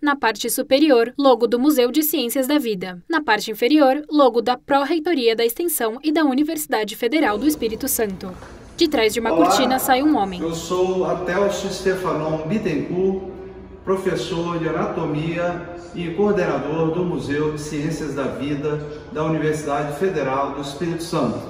Na parte superior, logo do Museu de Ciências da Vida. Na parte inferior, logo da Pró-Reitoria da Extensão e da Universidade Federal do Espírito Santo. De trás de uma cortina sai um homem. Eu sou Atelcio Stefanon Bittencourt, professor de Anatomia e coordenador do Museu de Ciências da Vida da Universidade Federal do Espírito Santo.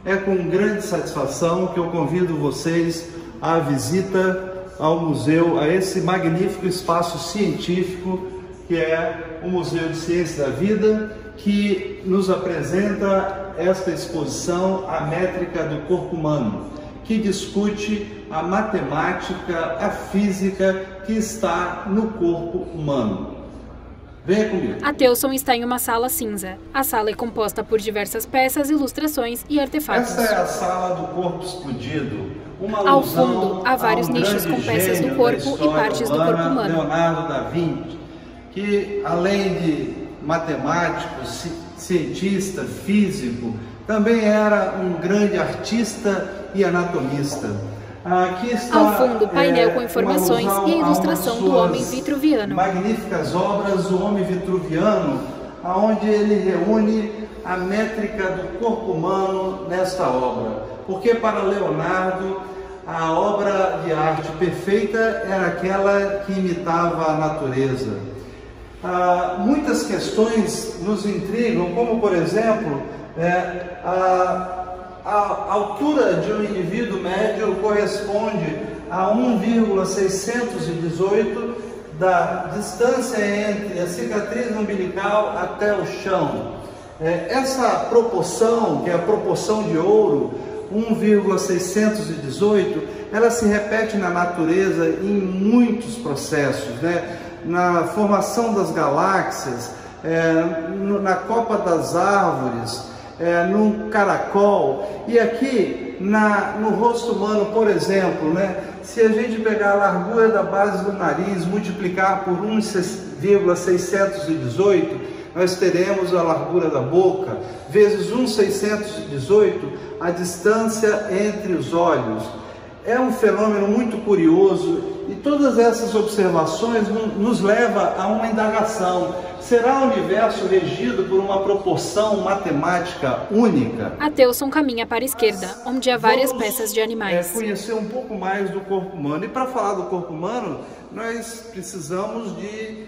É com grande satisfação que eu convido vocês à visita ao museu, a esse magnífico espaço científico que é o Museu de Ciências da Vida, que nos apresenta esta exposição, A Métrica do Corpo Humano, que discute a matemática, a física que está no corpo humano. Venha comigo. Atelson está em uma sala cinza. A sala é composta por diversas peças, ilustrações e artefatos. Esta é a sala do corpo explodido. Ao fundo, há vários nichos com peças do corpo e partes do corpo humano. Leonardo da Vinci, que além de matemático, cientista, físico, também era um grande artista e anatomista. Aqui está, ao fundo, painel com informações e a ilustração do homem vitruviano. Magníficas obras do homem vitruviano, onde ele reúne a métrica do corpo humano nesta obra. Porque para Leonardo, a obra de arte perfeita era aquela que imitava a natureza. Muitas questões nos intrigam, como por exemplo, a altura de um indivíduo médio corresponde a 1,618 da distância entre a cicatriz umbilical até o chão. Essa proporção, que é a proporção de ouro, 1,618, ela se repete na natureza em muitos processos, né? Na formação das galáxias, na copa das árvores, no caracol, e aqui no rosto humano, por exemplo, né? Se a gente pegar a largura da base do nariz, multiplicar por 1,618, nós teremos a largura da boca, vezes 1,618, a distância entre os olhos. É um fenômeno muito curioso e todas essas observações nos levam a uma indagação. Será o universo regido por uma proporção matemática única? Atelson caminha para a esquerda, onde há várias peças de animais. Conhecer um pouco mais do corpo humano. E para falar do corpo humano, nós precisamos de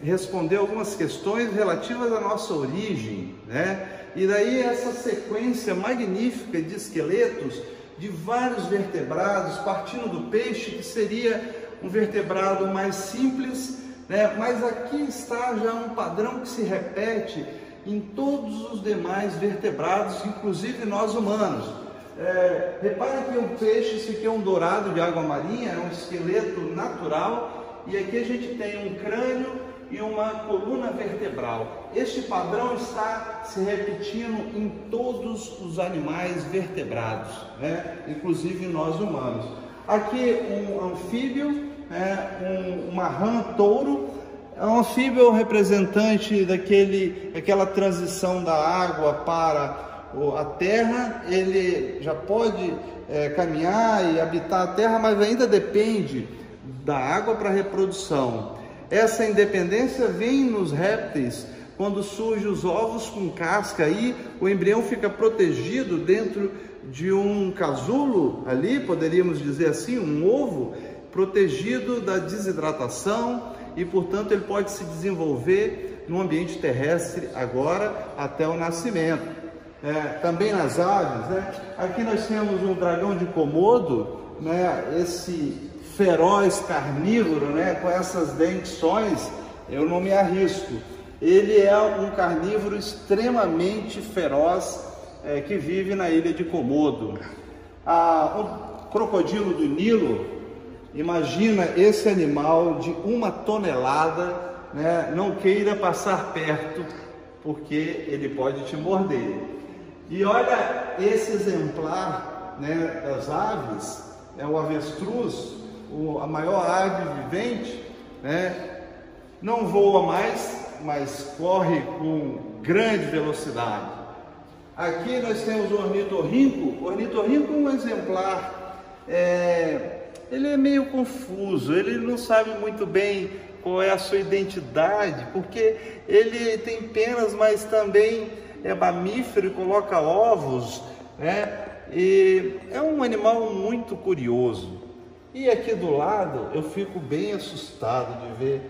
responder algumas questões relativas à nossa origem, né? E daí essa sequência magnífica de esqueletos de vários vertebrados, partindo do peixe, que seria um vertebrado mais simples, né? Mas aqui está já um padrão que se repete em todos os demais vertebrados, inclusive nós humanos. Repare que um peixe, esse aqui é um dourado de água marinha, é um esqueleto natural, e aqui a gente tem um crânio e uma coluna vertebral. Este padrão está se repetindo em todos os animais vertebrados, né? Inclusive nós humanos. Aqui um anfíbio, uma rã touro. Um anfíbio é o representante daquela transição da água para a terra. Ele já pode caminhar e habitar a terra, mas ainda depende da água para a reprodução. Essa independência vem nos répteis, quando surgem os ovos com casca, aí o embrião fica protegido dentro de um casulo, ali poderíamos dizer assim, um ovo, protegido da desidratação, e portanto ele pode se desenvolver no ambiente terrestre agora até o nascimento. Também nas aves, né? Aqui nós temos um dragão de Komodo, né? Esse feroz carnívoro, né? Com essas dentições, eu não me arrisco. Ele é um carnívoro extremamente feroz, que vive na ilha de Komodo. O crocodilo do Nilo, imagina esse animal de 1 tonelada, né? Não queira passar perto, porque ele pode te morder. E olha esse exemplar, né, das aves, o avestruz, a maior ave vivente, né? Não voa mais, mas corre com grande velocidade. Aqui nós temos o ornitorrinco. O ornitorrinco é um exemplar, ele é meio confuso, ele não sabe muito bem qual é a sua identidade, porque ele tem penas, mas também é mamífero e coloca ovos, né? E é um animal muito curioso. E aqui do lado eu fico bem assustado de ver.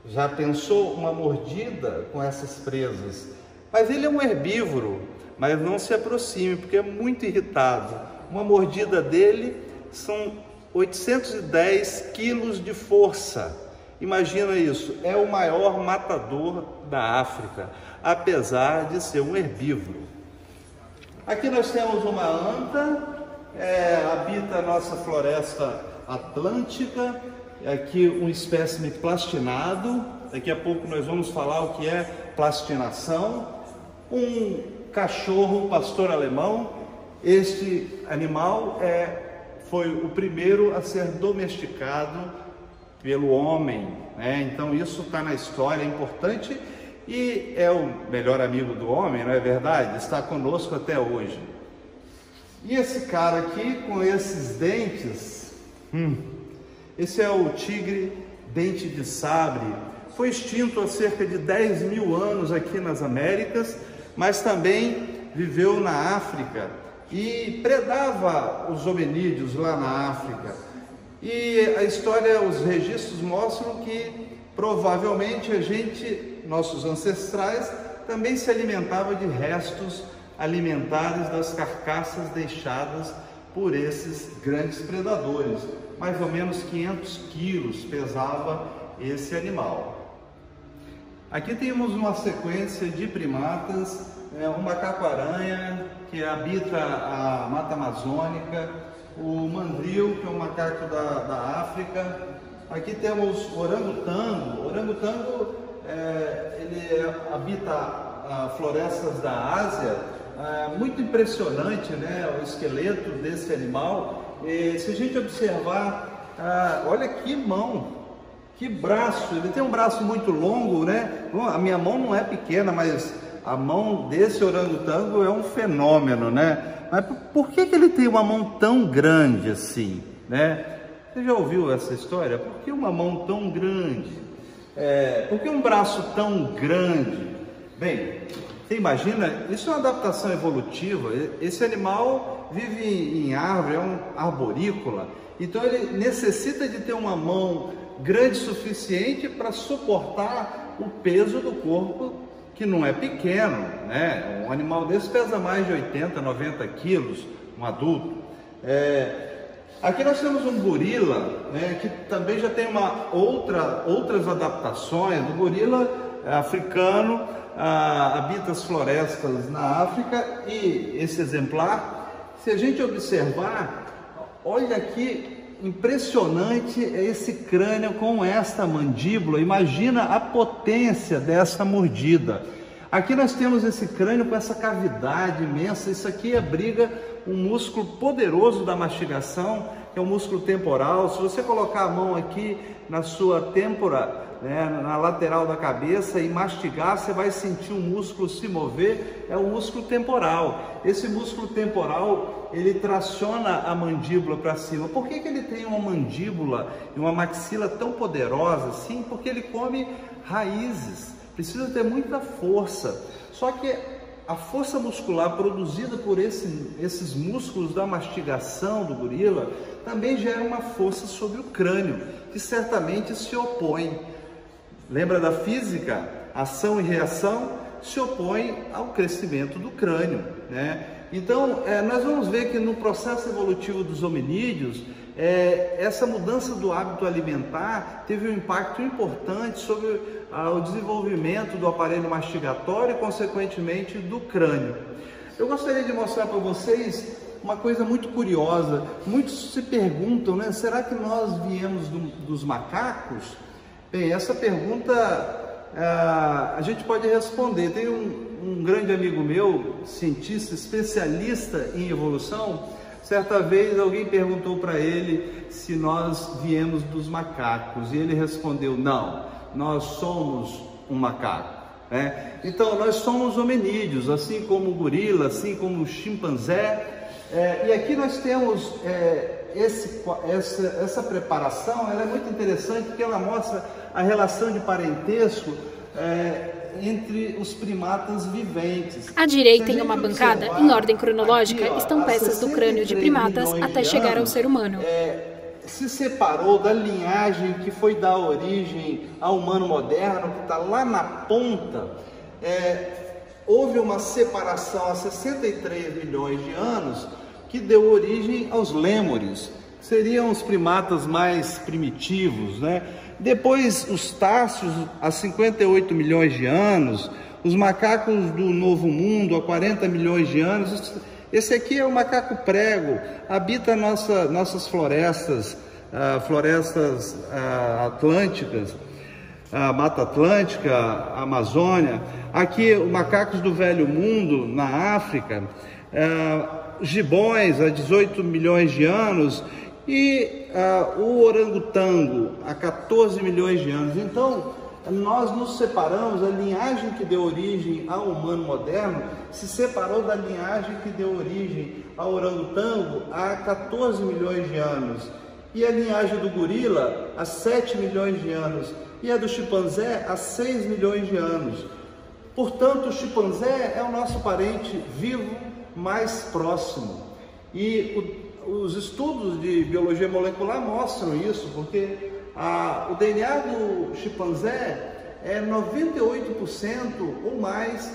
Já pensou uma mordida com essas presas? Mas ele é um herbívoro, mas não se aproxime porque é muito irritado. Uma mordida dele são 810 quilos de força. Imagina isso, é o maior matador da África, apesar de ser um herbívoro. Aqui nós temos uma anta, habita a nossa floresta atlântica. Aqui um espécime plastinado, daqui a pouco nós vamos falar o que é plastinação. Um cachorro pastor alemão, este animal foi o primeiro a ser domesticado pelo homem, né? Então isso está na história, é importante, e é o melhor amigo do homem, não é verdade? Está conosco até hoje. E esse cara aqui com esses dentes, esse é o tigre dente de sabre. Foi extinto há cerca de 10 mil anos aqui nas Américas, mas também viveu na África e predava os hominídeos lá na África. E a história, os registros mostram que provavelmente nossos ancestrais, também se alimentavam de restos alimentares das carcaças deixadas por esses grandes predadores. Mais ou menos 500 quilos pesava esse animal. Aqui temos uma sequência de primatas, o macaco-aranha, que habita a Mata Amazônica, o mandril, que é um macaco da África. Aqui temos o orangotango. O orangotango, ele habita florestas da Ásia. Muito impressionante, né, o esqueleto desse animal. E se a gente observar, olha que mão, que braço, ele tem um braço muito longo, né? Bom, a minha mão não é pequena, mas a mão desse orangotango é um fenômeno, né? Mas por que ele tem uma mão tão grande assim, né? Você já ouviu essa história? Por que uma mão tão grande? Por que um braço tão grande? Bem, você imagina, isso é uma adaptação evolutiva. Esse animal vive em árvore, é um arborícola, então ele necessita de ter uma mão grande o suficiente para suportar o peso do corpo, que não é pequeno, né? Um animal desse pesa mais de 80, 90 quilos, um adulto. Aqui nós temos um gorila, né, que também já tem outras adaptações. O gorila africano habita as florestas na África, e esse exemplar, se a gente observar, olha aqui, impressionante é esse crânio com esta mandíbula. Imagina a potência dessa mordida. Aqui nós temos esse crânio com essa cavidade imensa. Isso aqui abriga um músculo poderoso da mastigação, que é o músculo temporal. Se você colocar a mão aqui na sua têmpora, né, na lateral da cabeça, e mastigar, você vai sentir o músculo se mover. É o músculo temporal. Esse músculo temporal, ele traciona a mandíbula para cima. Por que ele tem uma mandíbula e uma maxila tão poderosa assim? Porque ele come raízes, precisa ter muita força. Só que a força muscular produzida por esses músculos da mastigação do gorila também gera uma força sobre o crânio, que certamente se opõe. Lembra da física? Ação e reação se opõem ao crescimento do crânio, né? Então, nós vamos ver que no processo evolutivo dos hominídeos, essa mudança do hábito alimentar teve um impacto importante sobre o desenvolvimento do aparelho mastigatório e, consequentemente, do crânio. Eu gostaria de mostrar para vocês uma coisa muito curiosa. Muitos se perguntam, né? Será que nós viemos dos macacos? Bem, essa pergunta a gente pode responder. Tem um grande amigo meu, cientista, especialista em evolução. Certa vez alguém perguntou para ele se nós viemos dos macacos, e ele respondeu: não, nós somos um macaco, né? Então nós somos hominídeos, assim como o gorila, assim como o chimpanzé. E aqui nós temos essa preparação ela é muito interessante porque ela mostra a relação de parentesco entre os primatas viventes. À direita, em uma bancada, em ordem cronológica, estão peças do crânio de primatas até chegar ao ser humano. Se separou da linhagem que foi dar origem ao humano moderno, que está lá na ponta. Houve uma separação há 63 milhões de anos que deu origem aos lêmures, que seriam os primatas mais primitivos, né? Depois os táceos há 58 milhões de anos, os macacos do Novo Mundo há 40 milhões de anos. Esse aqui é o macaco prego, habita nossas florestas, florestas atlânticas, a Mata Atlântica, a Amazônia. Aqui os macacos do Velho Mundo, na África, gibões há 18 milhões de anos e o orangotango há 14 milhões de anos. Então, nós nos separamos, a linhagem que deu origem ao humano moderno se separou da linhagem que deu origem ao orangotango há 14 milhões de anos. E a linhagem do gorila há 7 milhões de anos. E a do chimpanzé há 6 milhões de anos. Portanto, o chimpanzé é o nosso parente vivo mais próximo. E os estudos de biologia molecular mostram isso, porque o DNA do chimpanzé é 98% ou mais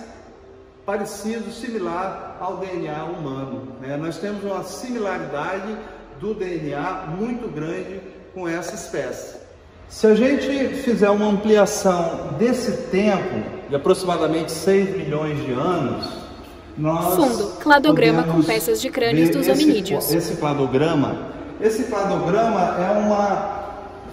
parecido, similar ao DNA humano, né? Nós temos uma similaridade do DNA muito grande com essa espécie. Se a gente fizer uma ampliação desse tempo, de aproximadamente 6 milhões de anos, nós fundo, cladograma com peças de crânios dos hominídeos. Esse cladograma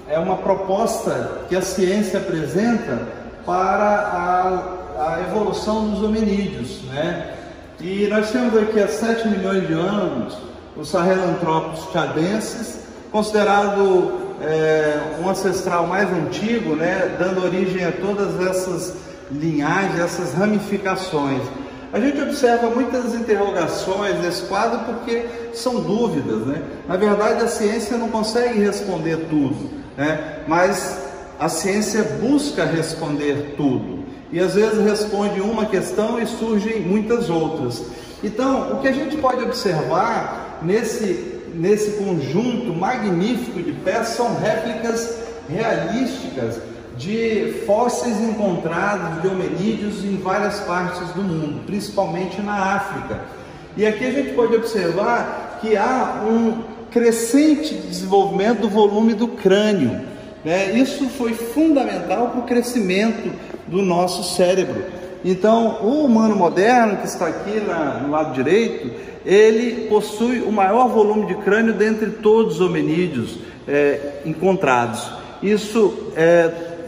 é uma proposta que a ciência apresenta para a evolução dos hominídeos, né? E nós temos aqui há 7 milhões de anos os Sahelanthropus chadensis, considerado um ancestral mais antigo, né? Dando origem a todas essas linhagens, essas ramificações. A gente observa muitas interrogações nesse quadro porque são dúvidas, né? Na verdade, a ciência não consegue responder tudo, né? Mas a ciência busca responder tudo. E às vezes responde uma questão e surgem muitas outras. Então, o que a gente pode observar nesse conjunto magnífico de peças são réplicas realísticas de fósseis encontrados de hominídeos em várias partes do mundo, principalmente na África. E aqui a gente pode observar que há um crescente desenvolvimento do volume do crânio, né? Isso foi fundamental para o crescimento do nosso cérebro. Então, o humano moderno, que está aqui no lado direito, ele possui o maior volume de crânio dentre todos os hominídeos encontrados. Isso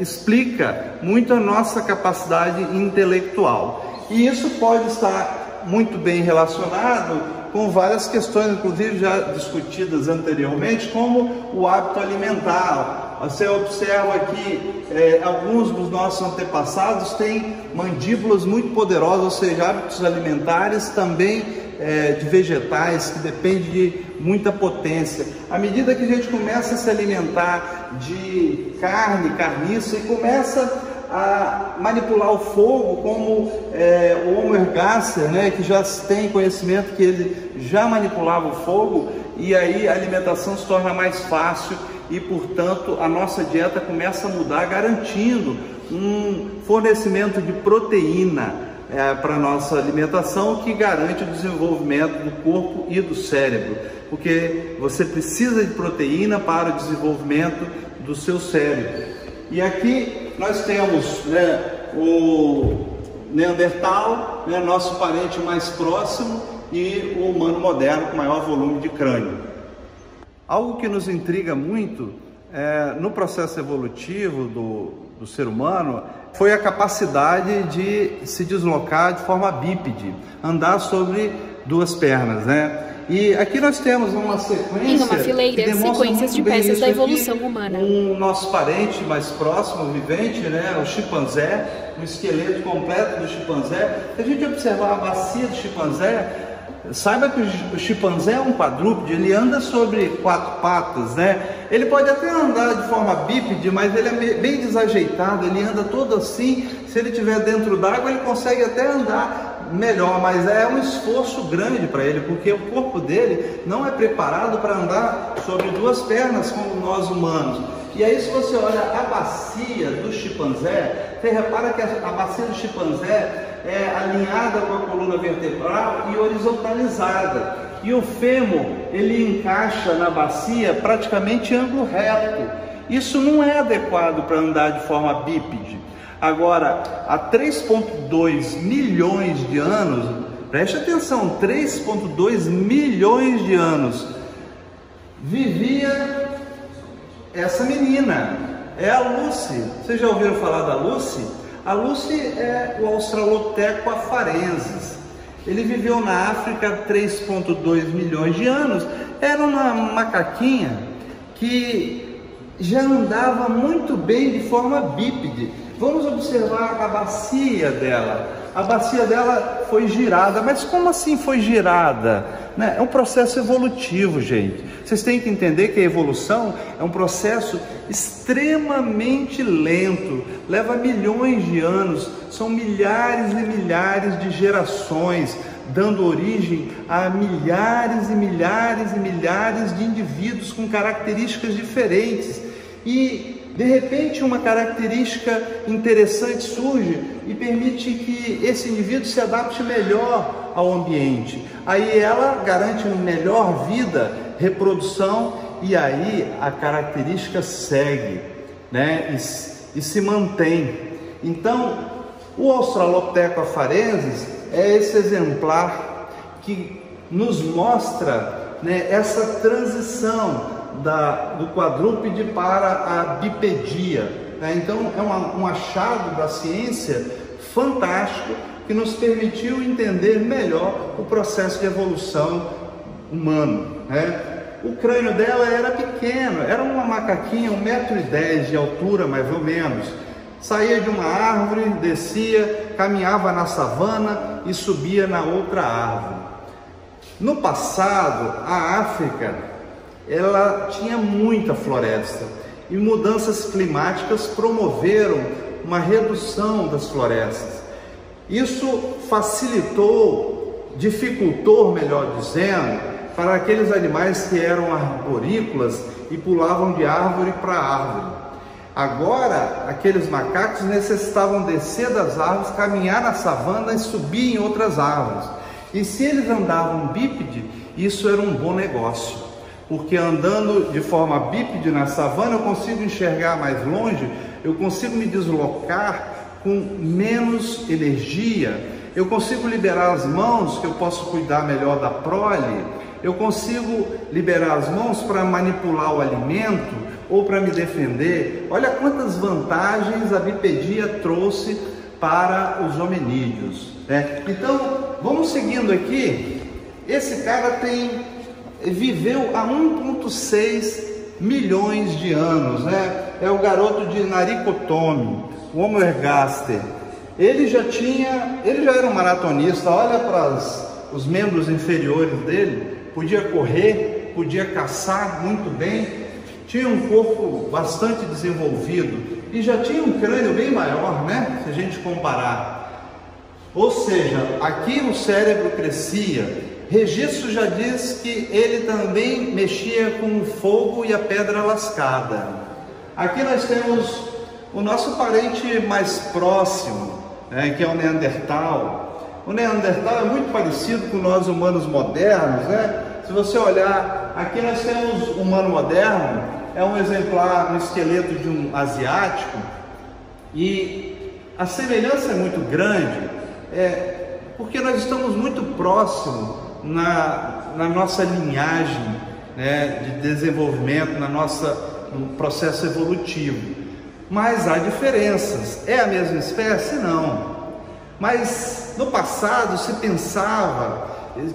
explica muito a nossa capacidade intelectual. E isso pode estar muito bem relacionado com várias questões, inclusive já discutidas anteriormente, como o hábito alimentar. Você observa que alguns dos nossos antepassados têm mandíbulas muito poderosas, ou seja, hábitos alimentares também de vegetais, que dependem de muita potência. À medida que a gente começa a se alimentar de carne, carniça, e começa a manipular o fogo, como o Homo ergaster, né, que já tem conhecimento que ele já manipulava o fogo, e aí a alimentação se torna mais fácil e, portanto, a nossa dieta começa a mudar, garantindo um fornecimento de proteína para a nossa alimentação, que garante o desenvolvimento do corpo e do cérebro, porque você precisa de proteína para o desenvolvimento do seu cérebro. E aqui nós temos, né, o Neandertal, né, nosso parente mais próximo, e o humano moderno com maior volume de crânio. Algo que nos intriga muito no processo evolutivo do ser humano foi a capacidade de se deslocar de forma bípede, andar sobre duas pernas, né? E aqui nós temos uma sequência em uma fileira, sequências de peças da evolução humana. O nosso parente mais próximo, vivente, né, o chimpanzé, o esqueleto completo do chimpanzé. Se a gente observar a bacia do chimpanzé, Saiba que o chimpanzé é um quadrúpede, ele anda sobre 4 patas, né? Ele pode até andar de forma bípede, mas ele é bem desajeitado, ele anda todo assim. Se ele estiver dentro d'água, ele consegue até andar melhor, mas é um esforço grande para ele, porque o corpo dele não é preparado para andar sobre 2 pernas como nós humanos. E aí, se você olha a bacia do chimpanzé, você repara que a bacia do chimpanzé é alinhada com a coluna vertebral e horizontalizada. E o fêmur, ele encaixa na bacia praticamente em ângulo reto. Isso não é adequado para andar de forma bípede. Agora, há 3,2 milhões de anos, preste atenção, 3,2 milhões de anos, vivia essa menina, é a Lucy. Vocês já ouviram falar da Lucy? A Lucy é o Australopithecus afarensis. Ele viveu na África há 3,2 milhões de anos. Era uma macaquinha que já andava muito bem de forma bípede. Vamos observar a bacia dela. A bacia dela foi girada. Mas como assim foi girada? É um processo evolutivo, gente. Vocês têm que entender que a evolução é um processo extremamente lento, leva milhões de anos, são milhares e milhares de gerações, dando origem a milhares e milhares e milhares de indivíduos com características diferentes. E de repente uma característica interessante surge e permite que esse indivíduo se adapte melhor ao ambiente. Aí ela garante uma melhor vida, reprodução, e aí a característica segue, né? E se mantém. Então, o Australopithecus afarensis é esse exemplar que nos mostra, né, essa transição do quadrúpede para a bipedia, né? Então é um achado da ciência fantástico que nos permitiu entender melhor o processo de evolução humano, né? O crânio dela era pequeno, era uma macaquinha, 1,10 m de altura mais ou menos. Saía de uma árvore, descia, caminhava na savana e subia na outra árvore. No passado, a África, ela tinha muita floresta e mudanças climáticas promoveram uma redução das florestas. Isso dificultou, melhor dizendo, para aqueles animais que eram arborícolas e pulavam de árvore para árvore. Agora, aqueles macacos necessitavam descer das árvores, caminhar na savana e subir em outras árvores. E se eles andavam bípede, isso era um bom negócio, porque andando de forma bípede na savana eu consigo enxergar mais longe, eu consigo me deslocar com menos energia, eu consigo liberar as mãos, que eu posso cuidar melhor da prole, eu consigo liberar as mãos para manipular o alimento ou para me defender. Olha quantas vantagens a bipedia trouxe para os hominídeos, né? Então, vamos seguindo aqui. Esse cara viveu há 1,6 milhões de anos, né? É o garoto de Narikotome, o Homo ergaster. Ele já era um maratonista. Olha para os membros inferiores dele. Podia correr, podia caçar muito bem, tinha um corpo bastante desenvolvido e já tinha um crânio bem maior, né? Se a gente comparar. Ou seja, aqui o cérebro crescia. Registro já diz que ele também mexia com o fogo e a pedra lascada. Aqui nós temos o nosso parente mais próximo, né, que é o Neandertal. O Neandertal é muito parecido com nós humanos modernos, né? Se você olhar, aqui nós temos o humano moderno, é um exemplar no esqueleto de um asiático, e a semelhança é muito grande, porque nós estamos muito próximos na nossa linhagem, né, de desenvolvimento, no processo evolutivo. Mas há diferenças. É a mesma espécie? Não. Mas no passado se pensava,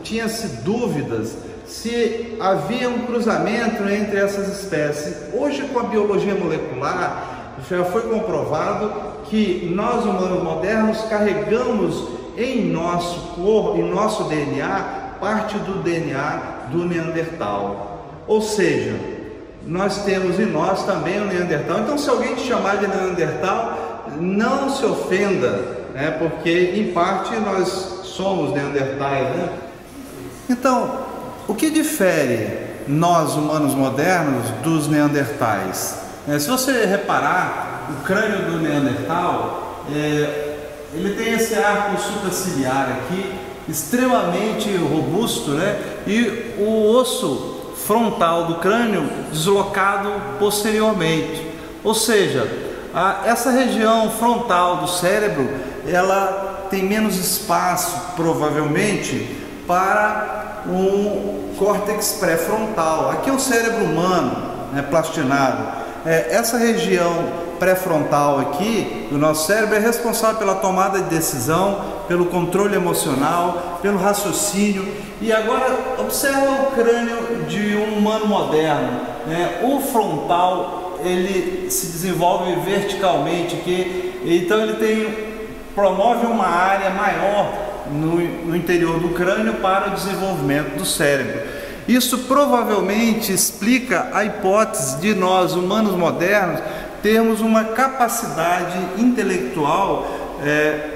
tinha-se dúvidas se havia um cruzamento entre essas espécies. Hoje, com a biologia molecular, já foi comprovado que nós humanos modernos carregamos em nosso corpo, em nosso DNA, parte do DNA do Neandertal. Ou seja, nós temos em nós também o Neandertal. Então, se alguém te chamar de Neandertal, não se ofenda, né? Porque em parte nós somos Neandertais, né? Então, o que difere nós, humanos modernos, dos Neandertais? Se você reparar, o crânio do Neandertal, ele tem esse arco supraciliar aqui, extremamente robusto, né? E o osso frontal do crânio deslocado posteriormente. Ou seja, essa região frontal do cérebro, ela tem menos espaço, provavelmente, para um córtex pré-frontal. Aqui é o cérebro humano, né, plastinado. Essa região pré-frontal aqui do nosso cérebro é responsável pela tomada de decisão, pelo controle emocional, pelo raciocínio. E agora observa o crânio de um humano moderno, né? O frontal, ele se desenvolve verticalmente, então ele promove uma área maior no interior do crânio para o desenvolvimento do cérebro. Isso provavelmente explica a hipótese de nós, humanos modernos, termos uma capacidade intelectual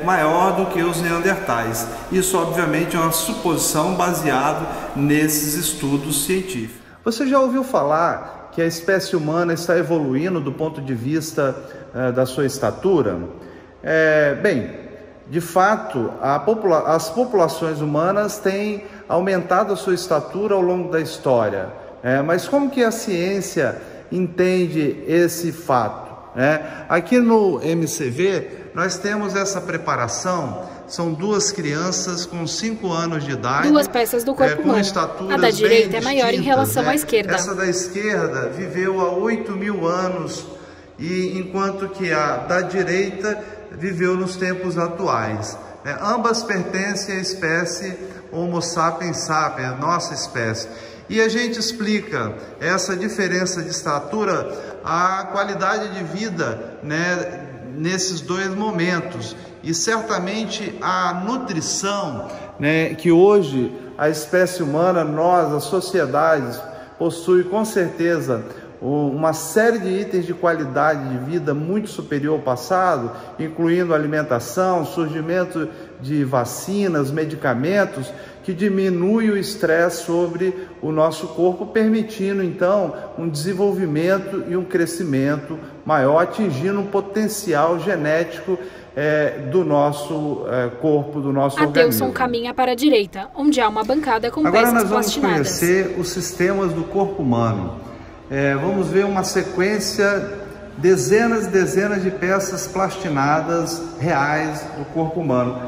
maior do que os neandertais. Isso obviamente é uma suposição baseada nesses estudos científicos. Você já ouviu falar que a espécie humana está evoluindo do ponto de vista da sua estatura? Bem, de fato, as populações humanas têm aumentado a sua estatura ao longo da história. Mas como que a ciência entende esse fato? Aqui no MCV nós temos essa preparação. São duas crianças com 5 anos de idade. Duas peças do corpo humano. A da direita é maior em relação à esquerda. Essa da esquerda viveu há 8.000 anos, enquanto que a da direita viveu nos tempos atuais. Ambas pertencem à espécie Homo sapiens sapiens, nossa espécie. E a gente explica essa diferença de estatura, a qualidade de vida, né, nesses dois momentos. E certamente a nutrição, né, que hoje a espécie humana, nós, as sociedades, possui com certeza uma série de itens de qualidade de vida muito superior ao passado, incluindo alimentação, surgimento de vacinas, medicamentos, que diminui o estresse sobre o nosso corpo, permitindo então um desenvolvimento e um crescimento maior, atingindo um potencial genético do nosso corpo, do nosso organismo. Adelson caminha para a direita, onde há uma bancada com Agora peças nós vamos plastinadas. conhecer os sistemas do corpo humano. Vamos ver uma sequência, dezenas e dezenas de peças plastinadas reais do corpo humano.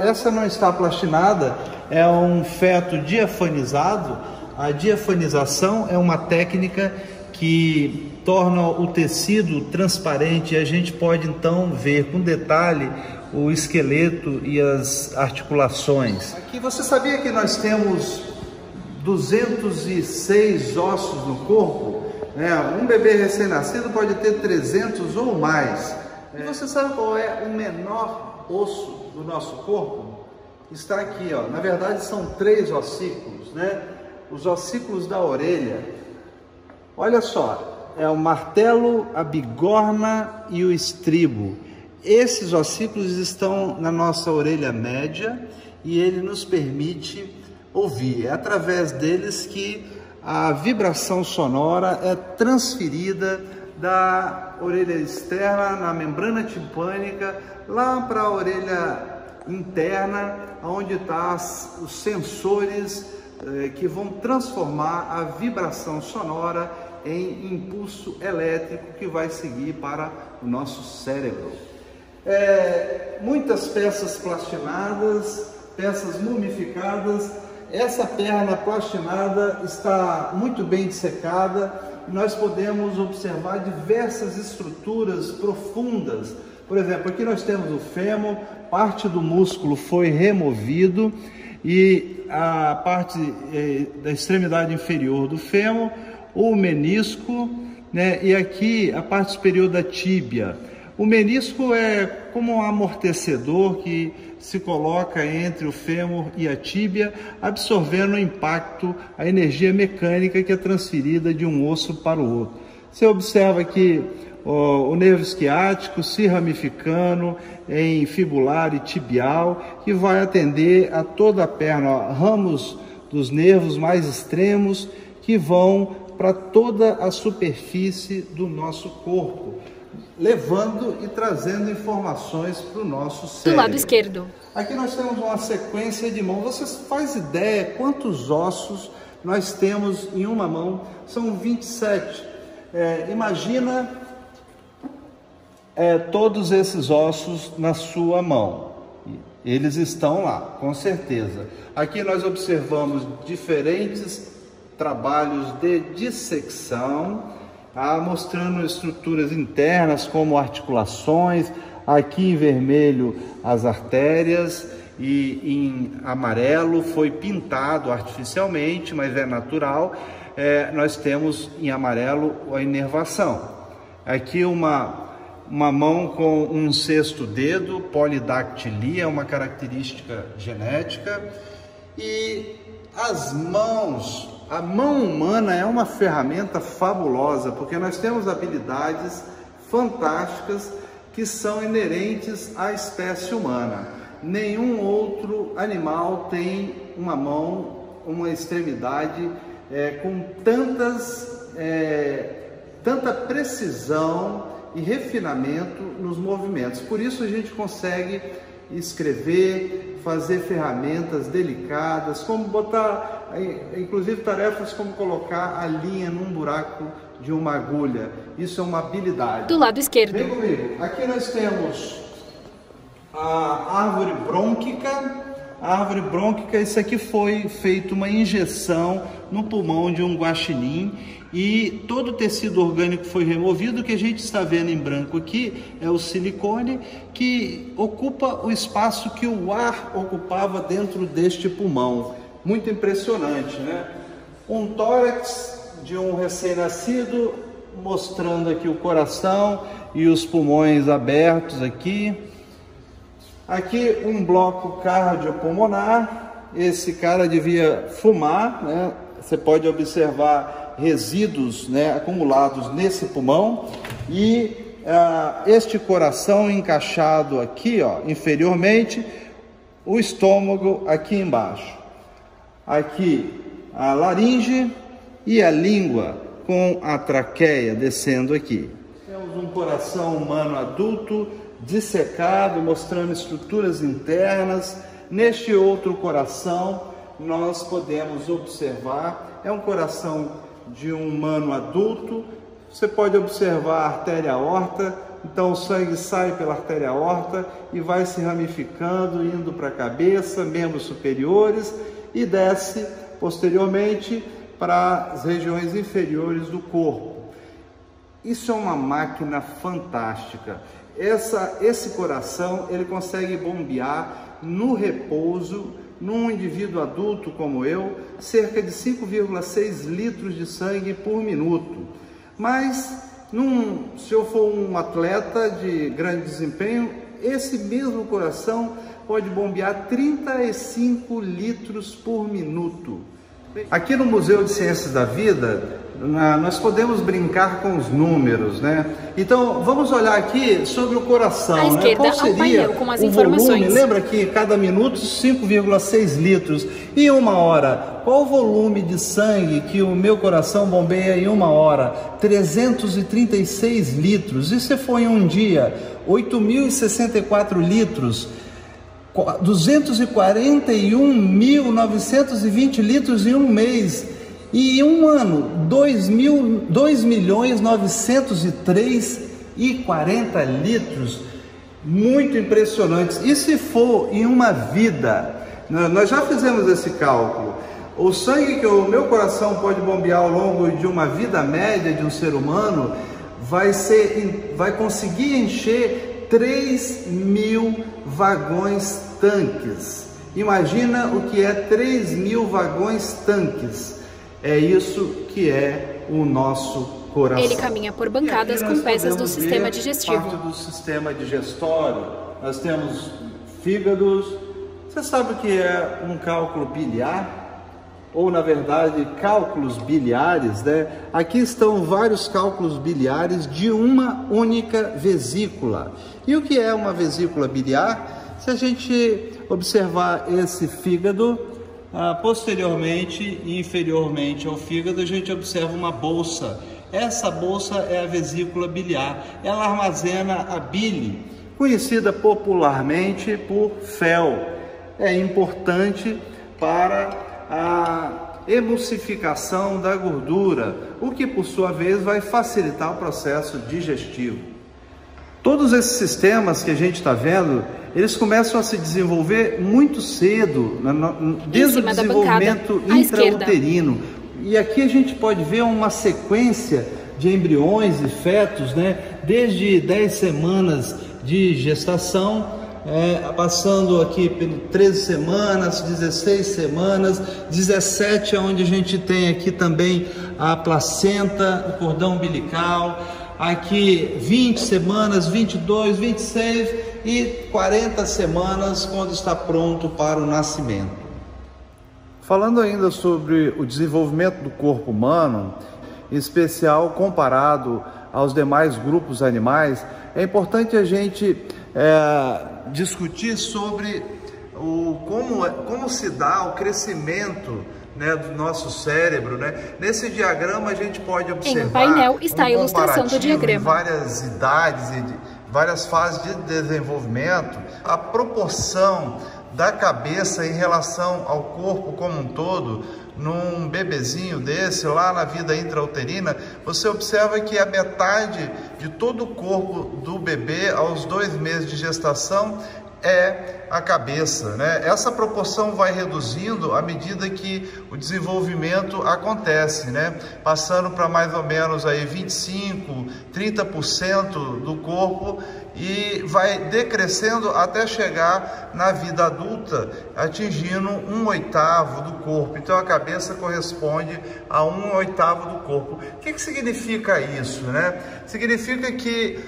Essa não está plastinada, é um feto diafanizado. A diafanização é uma técnica que torna o tecido transparente e a gente pode então ver com detalhe o esqueleto e as articulações. Aqui você sabia que nós temos 206 ossos no corpo? Um bebê recém-nascido pode ter 300 ou mais. E você sabe qual é o menor osso do nosso corpo? Está aqui, ó. Na verdade são 3 ossículos, né? Os ossículos da orelha. Olha só, é o martelo, a bigorna e o estribo. Esses ossículos estão na nossa orelha média e ele nos permite ouvir. É através deles que a vibração sonora é transferida da orelha externa, na membrana timpânica, lá para a orelha interna, onde estão os sensores que vão transformar a vibração sonora em impulso elétrico que vai seguir para o nosso cérebro. Muitas peças plastinadas, peças mumificadas. Essa perna plastinada está muito bem dissecada e nós podemos observar diversas estruturas profundas. Por exemplo, aqui nós temos o fêmur, parte do músculo foi removido e a parte da extremidade inferior do fêmur, o menisco, né? E aqui a parte superior da tíbia. O menisco é como um amortecedor que se coloca entre o fêmur e a tíbia, absorvendo o impacto, a energia mecânica que é transferida de um osso para o outro. Você observa que o nervo isquiático se ramificando em fibular e tibial, que vai atender a toda a perna, ramos dos nervos mais extremos que vão para toda a superfície do nosso corpo, levando e trazendo informações para o nosso cérebro. Do lado esquerdo. Aqui nós temos uma sequência de mãos. Você faz ideia quantos ossos nós temos em uma mão? São 27. Imagina todos esses ossos na sua mão. Eles estão lá, com certeza. Aqui nós observamos diferentes trabalhos de dissecção, mostrando estruturas internas como articulações, aqui em vermelho as artérias e em amarelo foi pintado artificialmente, mas é natural. Nós temos em amarelo a inervação. Aqui uma mão com um sexto dedo, polidactilia, uma característica genética. E as mãos, a mão humana é uma ferramenta fabulosa, porque nós temos habilidades fantásticas que são inerentes à espécie humana. Nenhum outro animal tem uma mão, uma extremidade com tanta precisão e refinamento nos movimentos. Por isso a gente consegue escrever, fazer ferramentas delicadas, como botar, inclusive tarefas como colocar a linha num buraco de uma agulha. Isso é uma habilidade. Do lado esquerdo. Vem comigo. Aqui nós temos a árvore brônquica. A árvore brônquica, isso aqui foi feito uma injeção no pulmão de um guaxinim e todo o tecido orgânico foi removido. O que a gente está vendo em branco aqui é o silicone, que ocupa o espaço que o ar ocupava dentro deste pulmão. Muito impressionante, né? Um tórax de um recém-nascido, mostrando aqui o coração e os pulmões abertos aqui. Aqui um bloco cardiopulmonar. Esse cara devia fumar, né? Você pode observar resíduos, né, acumulados nesse pulmão. E este coração encaixado aqui, ó, inferiormente, o estômago aqui embaixo. Aqui a laringe e a língua com a traqueia descendo aqui. Temos um coração humano adulto dissecado, mostrando estruturas internas. Neste outro coração nós podemos observar, é um coração de um humano adulto. Você pode observar a artéria aorta, então o sangue sai pela artéria aorta e vai se ramificando, indo para a cabeça, membros superiores, e desce posteriormente para as regiões inferiores do corpo. Isso é uma máquina fantástica. Esse coração, ele consegue bombear no repouso, num indivíduo adulto como eu, cerca de 5,6 litros de sangue por minuto. Mas, se eu for um atleta de grande desempenho, esse mesmo coração pode bombear 35 litros por minuto. Aqui no Museu de Ciências da Vida, nós podemos brincar com os números, né? Então, vamos olhar aqui sobre o coração, à esquerda, Qual seria ao painel com as o informações. volume? Lembra que cada minuto 5,6 litros. E uma hora, qual o volume de sangue que o meu coração bombeia em uma hora? 336 litros. E se for em um dia? 8.064 litros. 241.920 litros em um mês. E em um ano, 2.903,40 litros. Muito impressionantes. E se for em uma vida? Nós já fizemos esse cálculo. O sangue que o meu coração pode bombear ao longo de uma vida média de um ser humano vai conseguir encher 3.000 vagões tanques. Imagina o que é 3.000 vagões tanques. É isso que é o nosso coração. Ele caminha por bancadas com peças do sistema digestivo. Parte do sistema digestório. Nós temos fígados. Você sabe o que é um cálculo biliar? Ou, na verdade, cálculos biliares, né? Aqui estão vários cálculos biliares de uma única vesícula. E o que é uma vesícula biliar? Se a gente observar esse fígado, posteriormente e inferiormente ao fígado, a gente observa uma bolsa. Essa bolsa é a vesícula biliar. Ela armazena a bile, conhecida popularmente por fel. É importante para a emulsificação da gordura, o que por sua vez vai facilitar o processo digestivo. Todos esses sistemas que a gente está vendo, eles começam a se desenvolver muito cedo, desde o desenvolvimento intrauterino. E aqui a gente pode ver uma sequência de embriões e fetos, né? Desde 10 semanas de gestação, passando aqui por 13 semanas, 16 semanas, 17 é onde a gente tem aqui também a placenta, o cordão umbilical, aqui 20 semanas, 22, 26 e 40 semanas quando está pronto para o nascimento. Falando ainda sobre o desenvolvimento do corpo humano, em especial comparado aos demais grupos animais, é importante a gente discutir sobre como se dá o crescimento, né, do nosso cérebro, né? Nesse diagrama a gente pode observar em um painel está a ilustração do diagrama. Várias idades e várias fases de desenvolvimento, a proporção da cabeça em relação ao corpo como um todo. Num bebezinho desse, lá na vida intrauterina, você observa que a metade de todo o corpo do bebê aos 2 meses de gestação é a cabeça, né? Essa proporção vai reduzindo à medida que o desenvolvimento acontece, né? Passando para mais ou menos aí 25, 30% do corpo e vai decrescendo até chegar na vida adulta, atingindo 1/8 do corpo. Então a cabeça corresponde a 1/8 do corpo. O que significa isso, né? Significa que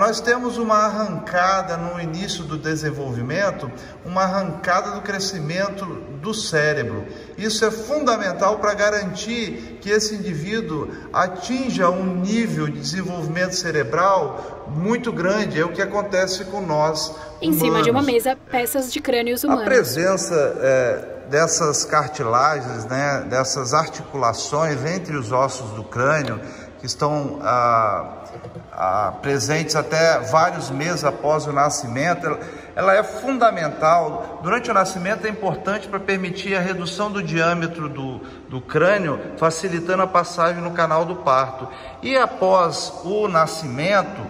nós temos uma arrancada no início do desenvolvimento, uma arrancada do crescimento do cérebro. Isso é fundamental para garantir que esse indivíduo atinja um nível de desenvolvimento cerebral muito grande. É o que acontece com nós humanos. Em cima de uma mesa, peças de crânios humanos. A presença dessas cartilagens, né, dessas articulações entre os ossos do crânio, que estão presentes até vários meses após o nascimento, ela é fundamental. Durante o nascimento é importante para permitir a redução do diâmetro do crânio, facilitando a passagem no canal do parto. E após o nascimento,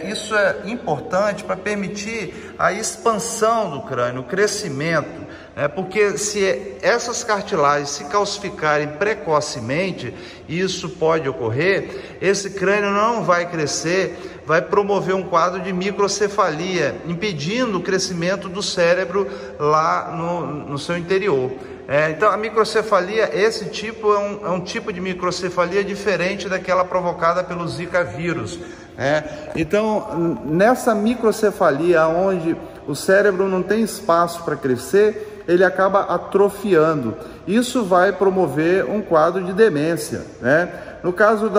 isso é importante para permitir a expansão do crânio, o crescimento. Porque se essas cartilagens se calcificarem precocemente, isso pode ocorrer, esse crânio não vai crescer, vai promover um quadro de microcefalia, impedindo o crescimento do cérebro lá no seu interior. Então a microcefalia, esse tipo é um tipo de microcefalia diferente daquela provocada pelo Zika vírus. Então nessa microcefalia, onde o cérebro não tem espaço para crescer, ele acaba atrofiando. Isso vai promover um quadro de demência, né? No caso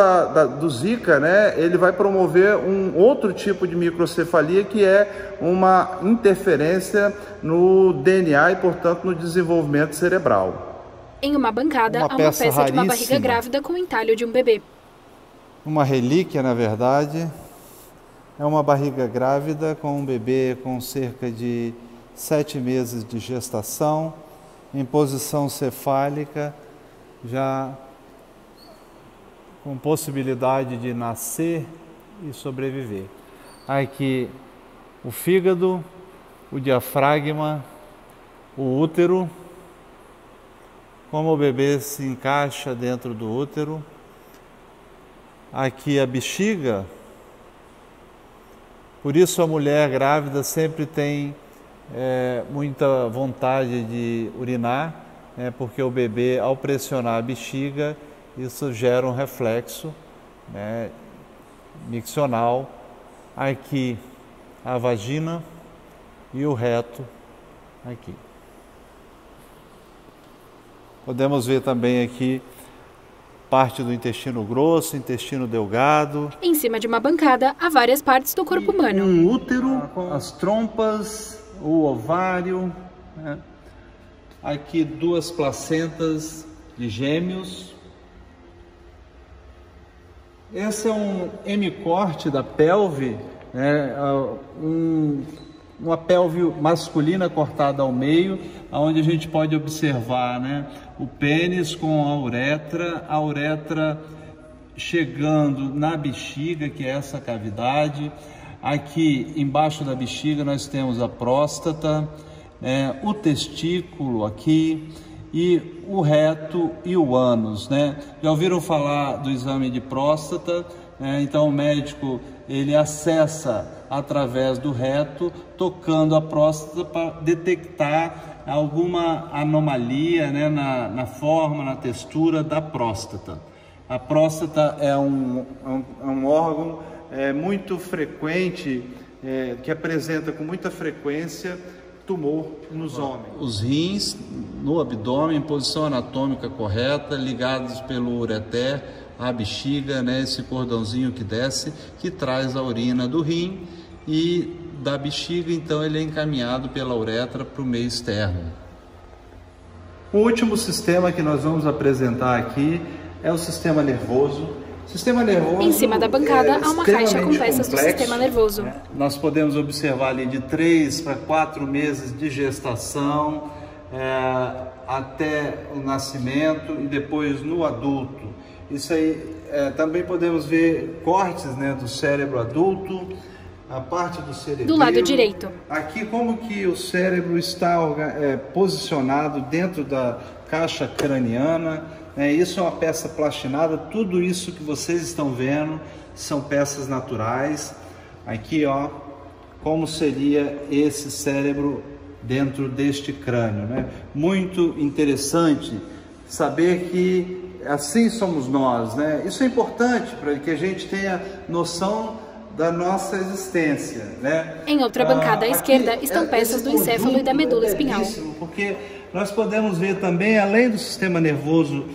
do Zika, né, ele vai promover um outro tipo de microcefalia, que é uma interferência no DNA e, portanto, no desenvolvimento cerebral. Em uma bancada, há uma peça de uma barriga grávida com o entalho de um bebê. Uma relíquia, na verdade. É uma barriga grávida com um bebê com cerca de 7 meses de gestação, em posição cefálica, já com possibilidade de nascer e sobreviver. Aqui o fígado, o diafragma, o útero, como o bebê se encaixa dentro do útero. Aqui a bexiga. Por isso a mulher grávida sempre tem muita vontade de urinar, porque o bebê, ao pressionar a bexiga, isso gera um reflexo, né, miccional, aqui a vagina e o reto aqui. Podemos ver também aqui parte do intestino grosso, intestino delgado. Em cima de uma bancada, há várias partes do corpo humano. Um útero, as trompas, o ovário, né? Aqui 2 placentas de gêmeos. Esse é um hemicorte da pelve, né? Uma pelve masculina cortada ao meio, onde a gente pode observar, né, o pênis com a uretra chegando na bexiga, que é essa cavidade. Aqui embaixo da bexiga nós temos a próstata, o testículo aqui e o reto e o ânus, né? Já ouviram falar do exame de próstata? Então o médico ele acessa através do reto, tocando a próstata para detectar alguma anomalia, né, na forma, na textura da próstata. A próstata é um órgão muito frequente, que apresenta com muita frequência tumor nos homens. Os rins no abdômen, em posição anatômica correta, ligados pelo ureter à bexiga, né, esse cordãozinho que desce, que traz a urina do rim, e da bexiga, então, ele é encaminhado pela uretra para o meio externo. O último sistema que nós vamos apresentar aqui é o sistema nervoso. O sistema nervoso, em cima da bancada há uma caixa com peças do sistema nervoso. Nós podemos observar ali de 3 para 4 meses de gestação, até o nascimento e depois no adulto. Isso aí, também podemos ver cortes, né, do cérebro adulto, a parte do cerebelo. Do lado direito. Aqui como que o cérebro está posicionado dentro da caixa craniana. Isso é uma peça plastinada. Tudo isso que vocês estão vendo são peças naturais. Aqui, ó, como seria esse cérebro dentro deste crânio, né? Muito interessante saber que assim somos nós, né? Isso é importante para que a gente tenha noção da nossa existência, né? Em outra bancada à esquerda estão peças do encéfalo e da medula espinhal. Porque nós podemos ver também, além do sistema nervoso,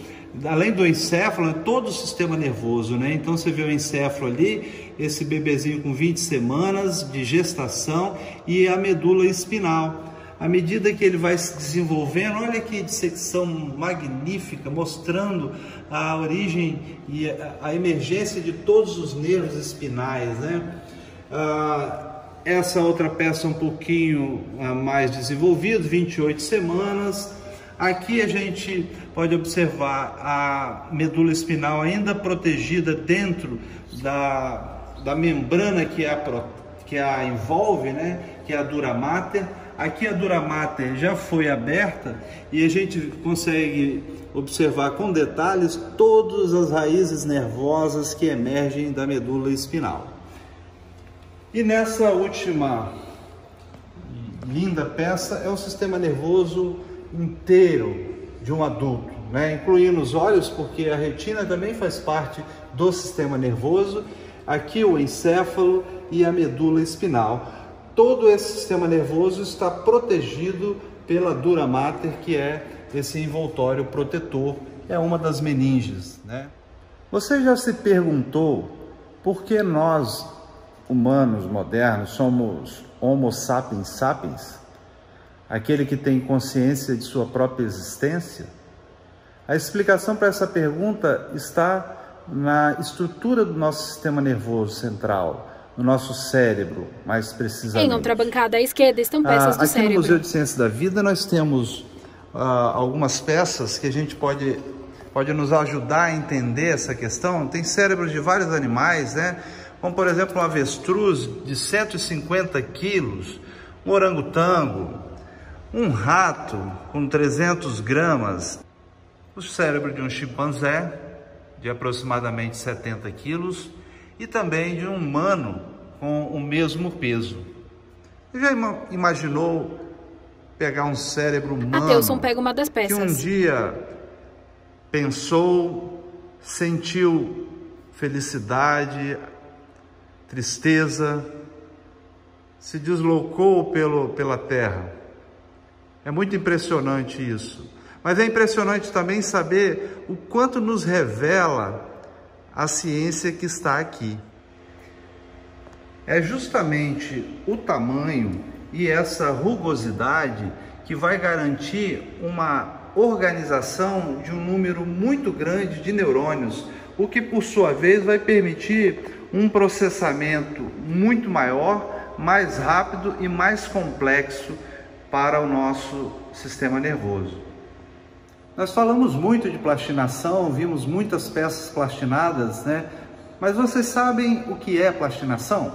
além do encéfalo, todo o sistema nervoso, né? Então você vê o encéfalo ali, esse bebezinho com 20 semanas de gestação, e a medula espinal. À medida que ele vai se desenvolvendo, olha que dissecção magnífica, mostrando a origem e a emergência de todos os nervos espinais, né? Essa outra peça um pouquinho mais desenvolvida, 28 semanas. Aqui a gente pode observar a medula espinal ainda protegida dentro da membrana que a envolve, né? Que é a dura mater. Aqui a dura mater já foi aberta e a gente consegue observar com detalhes todas as raízes nervosas que emergem da medula espinal. E nessa última linda peça é o sistema nervoso inteiro de um adulto, né? Incluindo os olhos, porque a retina também faz parte do sistema nervoso. Aqui o encéfalo e a medula espinal. Todo esse sistema nervoso está protegido pela dura mater, que é esse envoltório protetor, é uma das meninges, né? Você já se perguntou por que nós, humanos modernos, somos Homo sapiens sapiens? Aquele que tem consciência de sua própria existência? A explicação para essa pergunta está na estrutura do nosso sistema nervoso central, no nosso cérebro, mais precisamente. Em outra bancada à esquerda estão peças do cérebro. Aqui no Museu de Ciências da Vida nós temos algumas peças que a gente pode nos ajudar a entender essa questão. Tem cérebros de vários animais, né? Como por exemplo um avestruz de 150 quilos, um orangotango, um rato com 300 gramas, o cérebro de um chimpanzé de aproximadamente 70 quilos, e também de um humano com o mesmo peso. Você já imaginou pegar um cérebro humano Ateilson pega uma das peças. que um dia pensou, sentiu felicidade, tristeza, se deslocou pela terra. É muito impressionante isso. Mas é impressionante também saber o quanto nos revela a ciência que está aqui. É justamente o tamanho e essa rugosidade que vai garantir uma organização de um número muito grande de neurônios, o que por sua vez vai permitir um processamento muito maior, mais rápido e mais complexo para o nosso sistema nervoso. Nós falamos muito de plastinação, vimos muitas peças plastinadas, né? Mas vocês sabem o que é plastinação?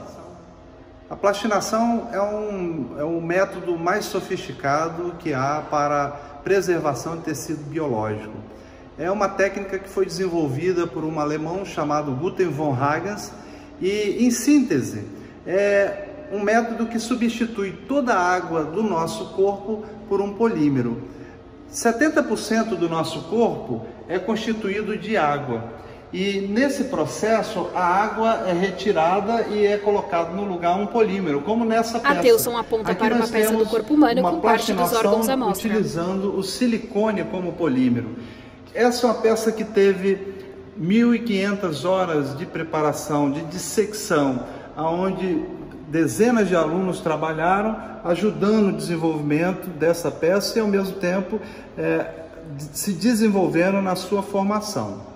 A plastinação é um método mais sofisticado que há para preservação de tecido biológico. É uma técnica que foi desenvolvida por um alemão chamado Gunther von Hagens e, em síntese, é um método que substitui toda a água do nosso corpo por um polímero. 70% do nosso corpo é constituído de água e nesse processo a água é retirada e é colocado no lugar um polímero, como nessa peça. Ateusson aponta para uma peça do corpo humano com parte dos órgãos à mostra. Utilizando o silicone como polímero. Essa é uma peça que teve 1.500 horas de preparação, de dissecção, onde dezenas de alunos trabalharam ajudando o desenvolvimento dessa peça e ao mesmo tempo se desenvolvendo na sua formação.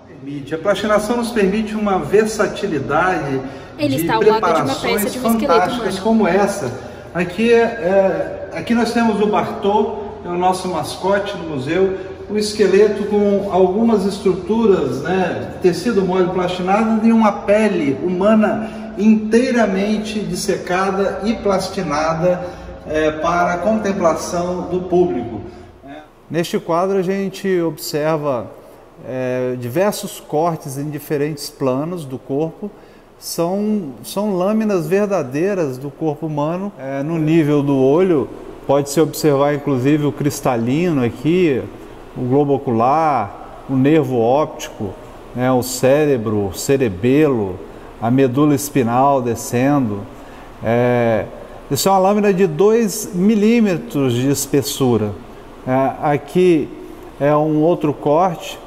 A plastinação nos permite uma versatilidade de preparações fantásticas como essa. Aqui nós temos o Bartô, é o nosso mascote no museu, um esqueleto com algumas estruturas, né, tecido mole plastinado e uma pele humana inteiramente dissecada e plastinada para a contemplação do público. Neste quadro a gente observa diversos cortes em diferentes planos do corpo. São lâminas verdadeiras do corpo humano. No nível do olho pode-se observar inclusive o cristalino aqui, o globo ocular, o nervo óptico, o cérebro, o cerebelo, a medula espinal descendo. Isso é uma lâmina de 2 milímetros de espessura. Aqui é um outro corte,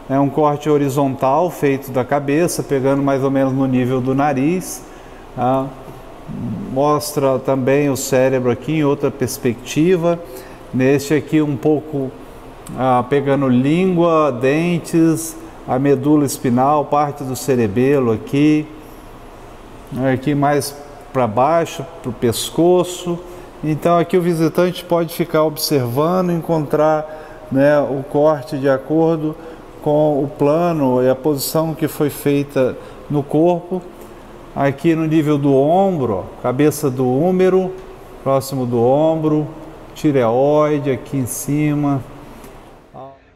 é um corte horizontal feito da cabeça, pegando mais ou menos no nível do nariz. Mostra também o cérebro aqui em outra perspectiva. Neste aqui um pouco pegando língua, dentes, a medula espinal, parte do cerebelo aqui. Aqui mais para baixo, para o pescoço. Então aqui o visitante pode ficar observando, encontrar, né, o corte de acordo com o plano e a posição que foi feita no corpo. Aqui no nível do ombro, cabeça do húmero, próximo do ombro, tireoide aqui em cima.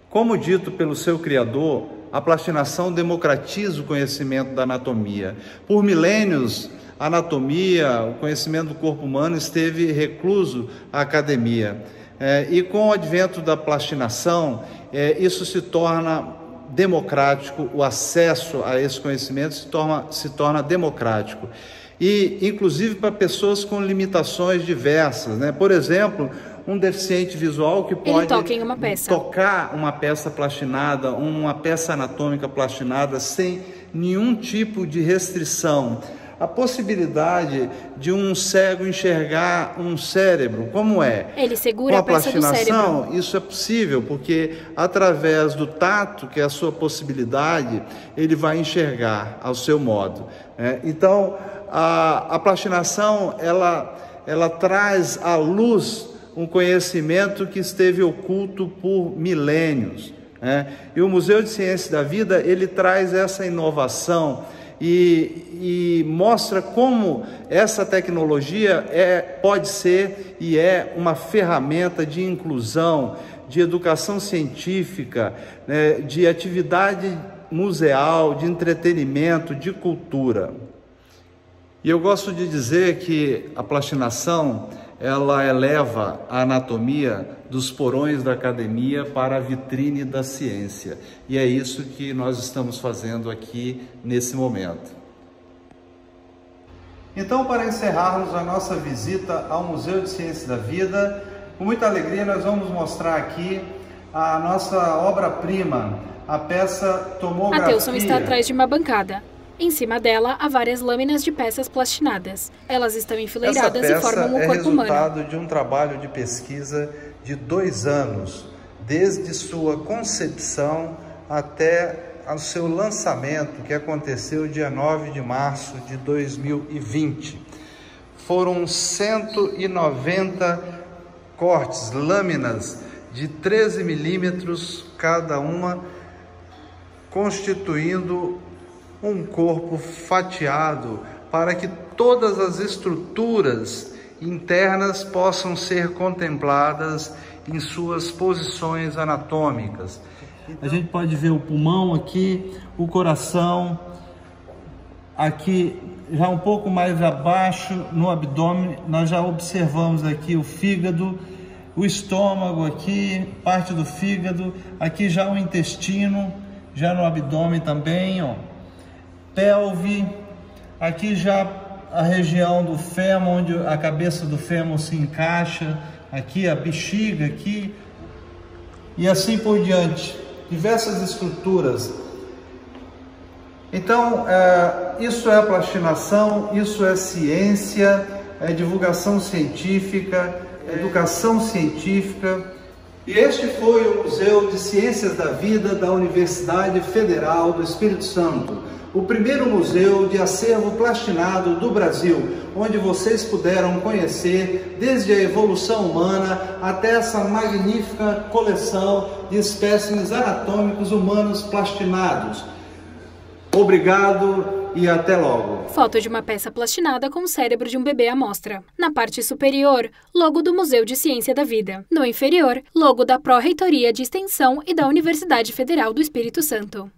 Como dito pelo seu criador, a plastinação democratiza o conhecimento da anatomia. Por milênios, a anatomia, o conhecimento do corpo humano esteve recluso à academia. E com o advento da plastinação, isso se torna democrático, o acesso a esse conhecimento se torna democrático. E, inclusive, para pessoas com limitações diversas, né? Por exemplo, um deficiente visual que pode tocar uma peça plastinada, uma peça anatômica plastinada sem nenhum tipo de restrição. A possibilidade de um cego enxergar um cérebro, como é? Ele segura a peça do cérebro. Com a plastinação, isso é possível, porque através do tato, que é a sua possibilidade, ele vai enxergar ao seu modo. Então, a plastinação, ela traz à luz um conhecimento que esteve oculto por milênios. E o Museu de Ciências da Vida, ele traz essa inovação e mostra como essa tecnologia pode ser e é uma ferramenta de inclusão, de educação científica, né, de atividade museal, de entretenimento, de cultura. E eu gosto de dizer que a plastinação ela eleva a anatomia dos porões da academia para a vitrine da ciência. E é isso que nós estamos fazendo aqui nesse momento. Então, para encerrarmos a nossa visita ao Museu de Ciências da Vida, com muita alegria nós vamos mostrar aqui a nossa obra-prima, a peça tomografia. Ateilson está atrás de uma bancada. Em cima dela há várias lâminas de peças plastinadas. Elas estão enfileiradas e formam o corpo humano. Essa peça é resultado de um trabalho de pesquisa de 2 anos, desde sua concepção até o seu lançamento, que aconteceu dia 9 de março de 2020. Foram 190 cortes, lâminas de 13 milímetros cada uma, constituindo um corpo fatiado para que todas as estruturas internas possam ser contempladas em suas posições anatômicas. A gente pode ver o pulmão aqui, o coração, aqui já um pouco mais abaixo no abdômen, nós já observamos aqui o fígado, o estômago aqui, parte do fígado, aqui já o intestino, já no abdômen também, ó. Pelve, aqui já a região do fêmur, onde a cabeça do fêmur se encaixa, aqui a bexiga, aqui, e assim por diante, diversas estruturas. Então, isso é plastinação, isso é ciência, é divulgação científica, educação científica. E este foi o Museu de Ciências da Vida da Universidade Federal do Espírito Santo, o primeiro museu de acervo plastinado do Brasil, onde vocês puderam conhecer desde a evolução humana até essa magnífica coleção de espécimes anatômicos humanos plastinados. Obrigado e até logo. Foto de uma peça plastinada com o cérebro de um bebê à mostra. Na parte superior, logo do Museu de Ciência da Vida. No inferior, logo da Pró-Reitoria de Extensão e da Universidade Federal do Espírito Santo.